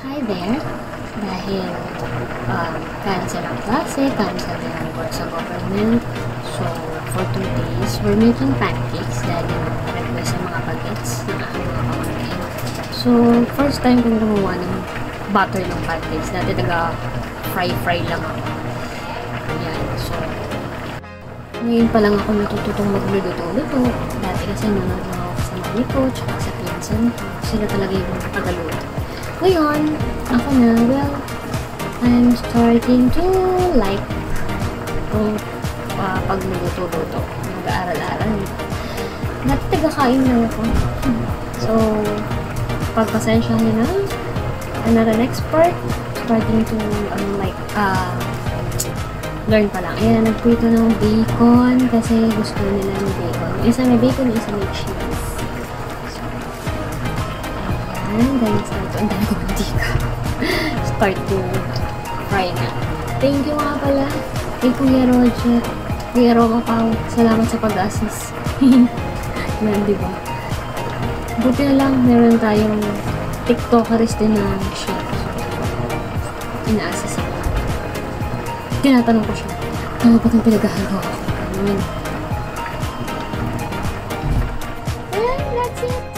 Hi there! Dahil cancel ang klase, cancel din ang work sa government. So, for 2 days, we're making pancakes dahil yung request sa mga bagets ng aking mga pamangkin. So, first time kong gumawa ng butter ng pancakes. Dati fry lang ako. Ayan. So, ngayon pa lang ako natututong magluluto-luto. Dati kasi nanonood lang ako sa mami ko, tsaka sa pinsan ko. Sila talaga yung tagaluto. Ngayon, ako na, well, I'm starting to like kung pagluluto-luto. Mag-aaral-aaral. Dati tagakain lang ako. So, pagpasensyahan na, I'm not an expert. Starting to, learn pa lang. Ayan, nagprito ng bacon kasi gusto nila ng bacon. Isa may bacon, isa may cheese. So, ayan, dahil sa ito, ang dami ko mantika. Start to fry na. Thank you nga pala kay Kuya Roger. Kuya Roma Pao. Salamat sa pag-assist. Ayan, diba? Buti na lang, meron tayong TikTokeris din na chef. Ina-assist ako. Tinatanong ko siya, ano ba itong pinag-ahagawa ko? And that's it!